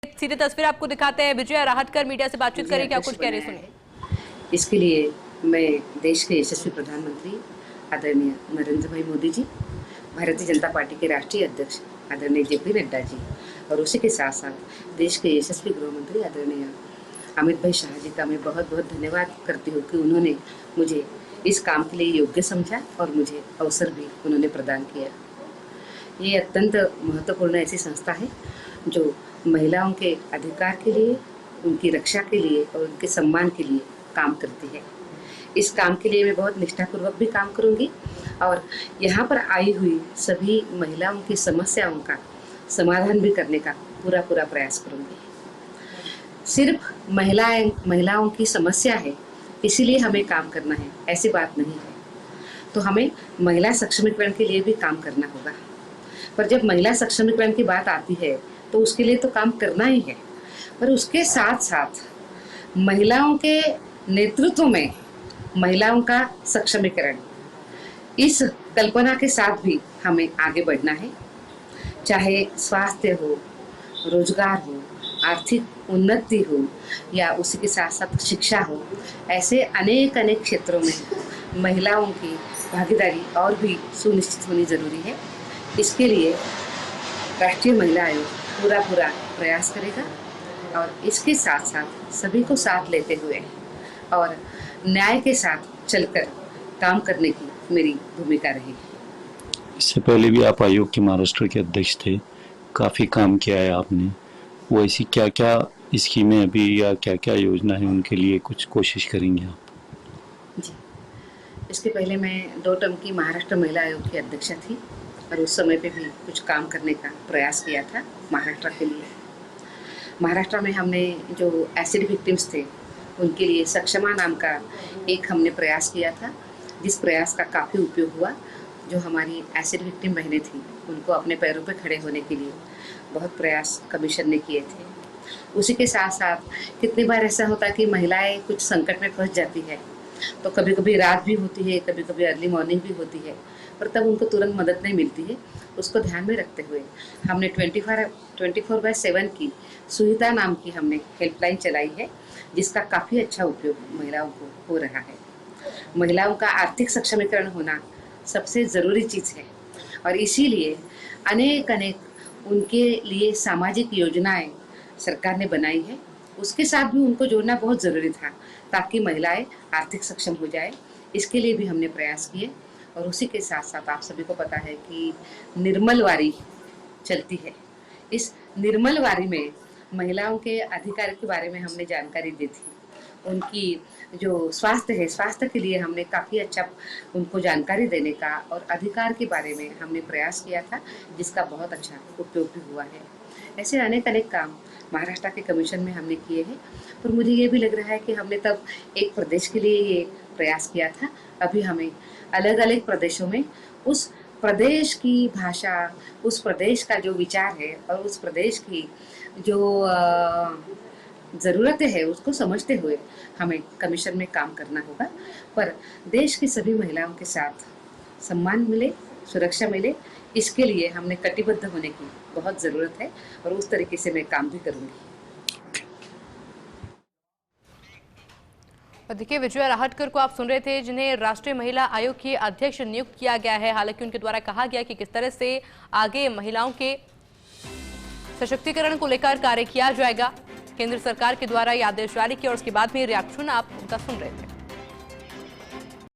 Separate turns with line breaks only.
सीधी तस्वीर आपको दिखाते हैं। विजया राहटकर मीडिया से बातचीत करें, क्या कुछ कह रहे सुनिए।
इसके लिए मैं देश के यशस्वी प्रधानमंत्री आदरणीय नरेंद्र भाई मोदी जी, भारतीय जनता पार्टी के राष्ट्रीय अध्यक्ष आदरणीय जेपी नड्डा जी और उसी के साथ साथ देश के यशस्वी गृह मंत्री आदरणीय अमित भाई शाह जी का मैं बहुत बहुत धन्यवाद करती हूँ कि उन्होंने मुझे इस काम के लिए योग्य समझा और मुझे अवसर भी उन्होंने प्रदान किया। ये अत्यंत महत्वपूर्ण ऐसी संस्था है जो महिलाओं के अधिकार के लिए, उनकी रक्षा के लिए और उनके सम्मान के लिए काम करती है। इस काम के लिए मैं बहुत निष्ठापूर्वक भी काम करूंगी और यहाँ पर आई हुई सभी महिलाओं की समस्याओं का समाधान भी करने का पूरा प्रयास करूंगी। सिर्फ महिलाओं की समस्या है इसीलिए हमें काम करना है, ऐसी बात नहीं है। तो हमें महिला सक्षमीकरण के लिए भी काम करना होगा। पर जब महिला सक्षमीकरण की बात आती है तो उसके लिए तो काम करना ही है, पर उसके साथ साथ महिलाओं के नेतृत्व में महिलाओं का सक्षमीकरण, इस कल्पना के साथ भी हमें आगे बढ़ना है। चाहे स्वास्थ्य हो, रोजगार हो, आर्थिक उन्नति हो या उसी के साथ साथ शिक्षा हो, ऐसे अनेक क्षेत्रों में महिलाओं की भागीदारी और भी सुनिश्चित होनी जरूरी है। इसके लिए राष्ट्रीय महिला आयोग पूरा प्रयास करेगा और इसके साथ साथ सभी को साथ लेते हुए और न्याय के साथ चलकर काम करने की मेरी भूमिका रहेगी।
इससे पहले भी आप आयोग के महाराष्ट्र के अध्यक्ष थे, काफ़ी काम किया है आपने। वो ऐसी क्या क्या स्कीमें अभी या क्या क्या योजना है उनके लिए कुछ कोशिश करेंगे आप?
जी, इसके पहले मैं 2 टर्म की महाराष्ट्र महिला आयोग की अध्यक्षा थी और उस समय पे भी कुछ काम करने का प्रयास किया था महाराष्ट्र के लिए। महाराष्ट्र में हमने जो एसिड विक्टिम्स थे उनके लिए सक्षमा नाम का एक हमने प्रयास किया था, जिस प्रयास का काफ़ी उपयोग हुआ। जो हमारी एसिड विक्टिम बहनें थीं उनको अपने पैरों पर खड़े होने के लिए बहुत प्रयास कमीशन ने किए थे। उसी के साथ साथ कितनी बार ऐसा होता है कि महिलाएं कुछ संकट में फंस जाती है, तो कभी कभी रात भी होती है, कभी कभी अर्ली मॉर्निंग भी होती है, पर तब उनको तुरंत मदद नहीं मिलती है। उसको ध्यान में रखते हुए हमने 24/7 की सुविधा नाम की हमने हेल्पलाइन चलाई है, जिसका काफ़ी अच्छा उपयोग महिलाओं को हो रहा है। महिलाओं का आर्थिक सक्षमीकरण होना सबसे ज़रूरी चीज़ है और इसीलिए अनेक उनके लिए सामाजिक योजनाएं सरकार ने बनाई है। उसके साथ भी उनको जोड़ना बहुत ज़रूरी था ताकि महिलाएं आर्थिक सक्षम हो जाए। इसके लिए भी हमने प्रयास किए और उसी के साथ साथ आप सभी को पता है कि निर्मल वारी चलती है। इस निर्मल वारी में महिलाओं के अधिकार के बारे में हमने जानकारी दी थी। उनकी जो स्वास्थ्य है, स्वास्थ्य के लिए हमने काफ़ी अच्छा उनको जानकारी देने का और अधिकार के बारे में हमने प्रयास किया था, जिसका बहुत अच्छा उपयोग भी हुआ है। ऐसे अनेक काम महाराष्ट्र के कमीशन में हमने किए हैं, पर मुझे ये भी लग रहा है कि हमने तब एक प्रदेश के लिए ये प्रयास किया था। अभी हमें अलग प्रदेशों में उस प्रदेश की भाषा, उस प्रदेश का जो विचार है और उस प्रदेश की जो ज़रूरतें हैं उसको समझते हुए हमें कमीशन में काम करना होगा। पर देश की सभी महिलाओं के साथ सम्मान मिले, सुरक्षा मिले, इसके लिए हमने कटिबद्ध होने की बहुत ज़रूरत है और उस तरीके से मैं काम भी करूँगी।
देखिए, विजया राहटकर को आप सुन रहे थे, जिन्हें राष्ट्रीय महिला आयोग की अध्यक्ष नियुक्त किया गया है। हालांकि उनके द्वारा कहा गया कि किस तरह से आगे महिलाओं के सशक्तिकरण को लेकर कार्य किया जाएगा। केंद्र सरकार के द्वारा ये आदेश जारी किया और उसके बाद में रिएक्शन आप उनका सुन रहे थे।